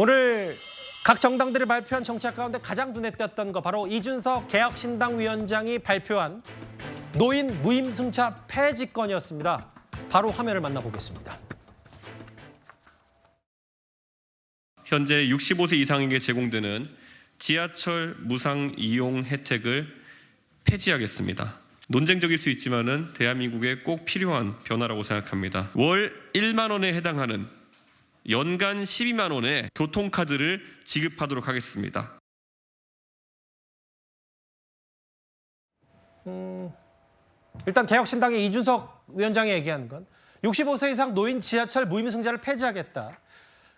오늘 각 정당들이 발표한 정책 가운데 가장 눈에 띄었던 거 바로 이준석 개혁신당 위원장이 발표한 노인 무임승차 폐지건이었습니다. 바로 화면을 만나보겠습니다. 현재 65세 이상에게 제공되는 지하철 무상 이용 혜택을 폐지하겠습니다. 논쟁적일 수 있지만은 대한민국에 꼭 필요한 변화라고 생각합니다. 월 1만 원에 해당하는 연간 12만 원의 교통카드를 지급하도록 하겠습니다. 일단 개혁신당의 이준석 위원장이 얘기한 건 65세 이상 노인 지하철 무임승차를 폐지하겠다.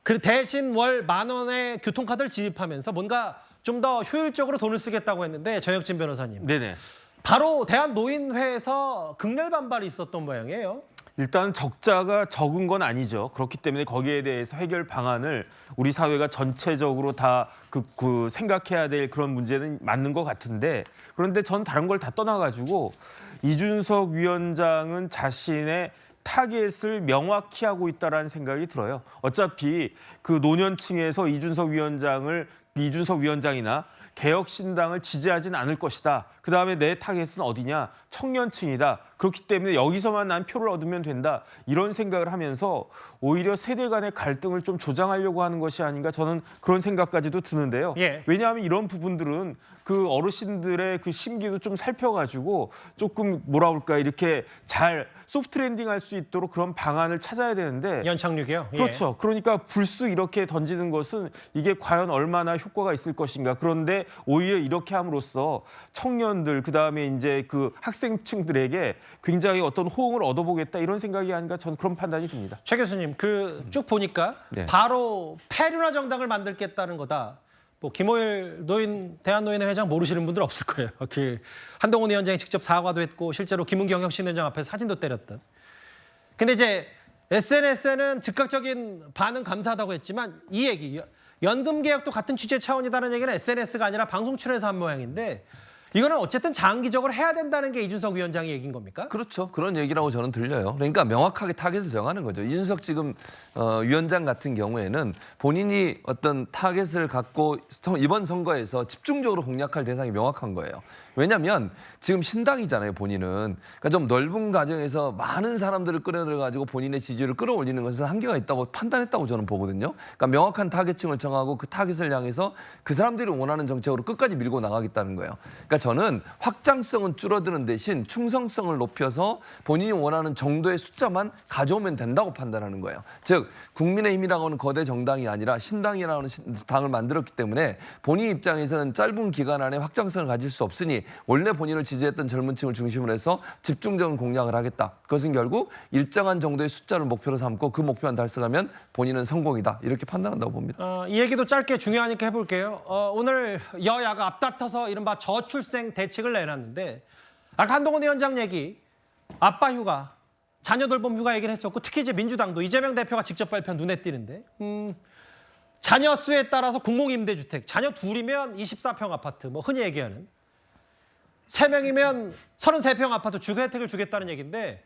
그 대신 월 10,000원의 교통카드를 지급하면서 뭔가 좀 더 효율적으로 돈을 쓰겠다고 했는데 정혁진 변호사님. 네네. 바로 대한노인회에서 극렬 반발이 있었던 모양이에요. 일단 적자가 적은 건 아니죠. 그렇기 때문에 거기에 대해서 해결 방안을 우리 사회가 전체적으로 다 생각해야 될 그런 문제는 맞는 것 같은데, 그런데 전 다른 걸 다 떠나가지고 이준석 위원장은 자신의 타겟을 명확히 하고 있다라는 생각이 들어요. 어차피 그 노년층에서 이준석 위원장이나 개혁신당을 지지하진 않을 것이다. 그다음에 내 타겟은 어디냐? 청년층이다. 그렇기 때문에 여기서만 난 표를 얻으면 된다. 이런 생각을 하면서 오히려 세대 간의 갈등을 좀 조장하려고 하는 것이 아닌가, 저는 그런 생각까지도 드는데요. 예. 왜냐하면 이런 부분들은 그 어르신들의 그 심기도 좀 살펴가지고 조금 뭐라 그럴까, 이렇게 잘 소프트 랜딩할 수 있도록 그런 방안을 찾아야 되는데. 연착륙이요? 예. 그렇죠. 그러니까 불쑥 이렇게 던지는 것은 이게 과연 얼마나 효과가 있을 것인가. 그런데 오히려 이렇게 함으로써 청년들, 그다음에 이제 그 학생층들에게 굉장히 어떤 호응을 얻어보겠다, 이런 생각이 아닌가, 전 그런 판단이 듭니다. 최 교수님, 쭉 보니까 네. 바로 폐륜화 정당을 만들겠다는 거다. 뭐 김호일 대한노인회 회장 모르시는 분들 없을 거예요. 한동훈 위원장이 직접 사과도 했고 실제로 김은경 혁신위원장 앞에서 사진도 때렸던. 근데 이제 SNS에는 즉각적인 반응 감사하다고 했지만 이 얘기, 연금 개혁도 같은 취재 차원이다는 얘기는 SNS가 아니라 방송 출연에서 한 모양인데, 이거는 어쨌든 장기적으로 해야 된다는 게 이준석 위원장이 얘기인 겁니까? 그렇죠. 그런 얘기라고 저는 들려요. 그러니까 명확하게 타겟을 정하는 거죠. 이준석 지금 위원장 같은 경우에는 본인이 어떤 타겟을 갖고 이번 선거에서 집중적으로 공략할 대상이 명확한 거예요. 왜냐하면 지금 신당이잖아요, 본인은. 그러니까 좀 넓은 과정에서 많은 사람들을 끌어들여가지고 본인의 지지율을 끌어올리는 것은 한계가 있다고 판단했다고 저는 보거든요. 그러니까 명확한 타겟층을 정하고 그 타겟을 향해서 그 사람들이 원하는 정책으로 끝까지 밀고 나가겠다는 거예요. 그러니까 저는 확장성은 줄어드는 대신 충성성을 높여서 본인이 원하는 정도의 숫자만 가져오면 된다고 판단하는 거예요. 즉 국민의힘이라고 하는 거대 정당이 아니라 신당이라는 당을 만들었기 때문에 본인 입장에서는 짧은 기간 안에 확장성을 가질 수 없으니 원래 본인을 지지했던 젊은 층을 중심으로 해서 집중적인 공략을 하겠다. 그것은 결국 일정한 정도의 숫자를 목표로 삼고 그 목표만 달성하면 본인은 성공이다. 이렇게 판단한다고 봅니다. 이 얘기도 짧게 중요하니까 해볼게요. 오늘 여야가 앞다퉈서 이른바 저출생 대책을 내놨는데, 아까 한동훈 위원장 얘기, 아빠 휴가, 자녀 돌봄 휴가 얘기를 했었고, 특히 이제 민주당도 이재명 대표가 직접 발표한 눈에 띄는데, 자녀 수에 따라서 공공임대주택, 자녀 둘이면 24평 아파트, 뭐 흔히 얘기하는 3명이면 33평 아파트 주거 혜택을 주겠다는 얘기인데,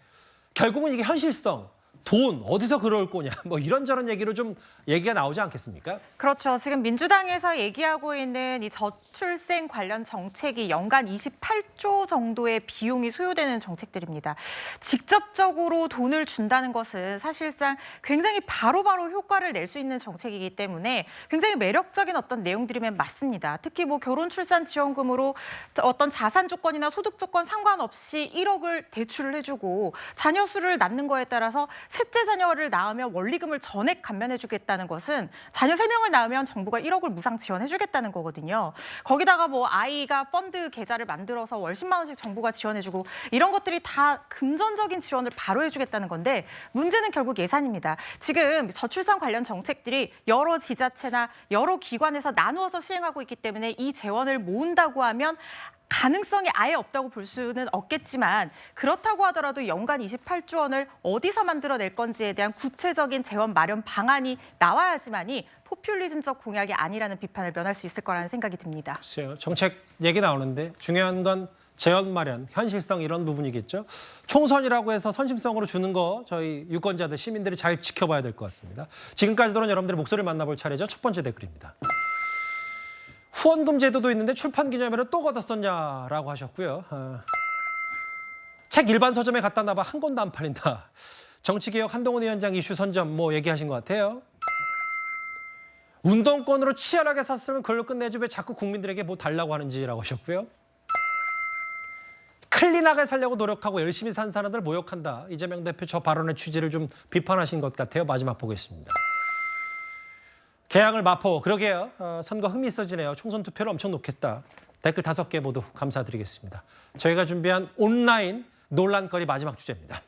결국은 이게 현실성, 돈 어디서 그럴 거냐, 뭐 이런저런 얘기로 좀 얘기가 나오지 않겠습니까? 그렇죠. 지금 민주당에서 얘기하고 있는 이 저출생 관련 정책이 연간 28조 정도의 비용이 소요되는 정책들입니다. 직접적으로 돈을 준다는 것은 사실상 굉장히 바로바로 효과를 낼 수 있는 정책이기 때문에 굉장히 매력적인 어떤 내용들이면 맞습니다. 특히 뭐 결혼 출산 지원금으로 어떤 자산 조건이나 소득 조건 상관없이 1억을 대출을 해주고, 자녀 수를 낳는 거에 따라서 셋째 자녀를 낳으면 원리금을 전액 감면해주겠다는 것은 자녀 3명을 낳으면 정부가 1억을 무상 지원해주겠다는 거거든요. 거기다가 뭐 아이가 펀드 계좌를 만들어서 월 10만 원씩 정부가 지원해주고, 이런 것들이 다 금전적인 지원을 바로 해주겠다는 건데, 문제는 결국 예산입니다. 지금 저출산 관련 정책들이 여러 지자체나 여러 기관에서 나누어서 시행하고 있기 때문에 이 재원을 모은다고 하면 가능성이 아예 없다고 볼 수는 없겠지만, 그렇다고 하더라도 연간 28조 원을 어디서 만들어낼 건지에 대한 구체적인 재원 마련 방안이 나와야지만이 포퓰리즘적 공약이 아니라는 비판을 면할 수 있을 거라는 생각이 듭니다. 글쎄요, 정책 얘기 나오는데 중요한 건 재원 마련, 현실성 이런 부분이겠죠. 총선이라고 해서 선심성으로 주는 거 저희 유권자들, 시민들이 잘 지켜봐야 될 것 같습니다. 지금까지 들은 여러분들의 목소리를 만나볼 차례죠. 첫 번째 댓글입니다. 후원금 제도도 있는데 출판 기념회를 또 걷었었냐라고 하셨고요. 책 일반 서점에 갖다 놔봐 한 권도 안 팔린다. 정치개혁 한동훈 위원장 이슈 선점 뭐 얘기하신 것 같아요. 운동권으로 치열하게 샀으면 그걸로 끝내지 왜 자꾸 국민들에게 뭐 달라고 하는지라고 하셨고요. 클린하게 살려고 노력하고 열심히 산 사람들 모욕한다. 이재명 대표 저 발언의 취지를 좀 비판하신 것 같아요. 마지막 보겠습니다. 개항을 마포. 그러게요. 선거 흥미 있어지네요. 총선 투표를 엄청 놓겠다. 댓글 5개 모두 감사드리겠습니다. 저희가 준비한 온라인 논란거리 마지막 주제입니다.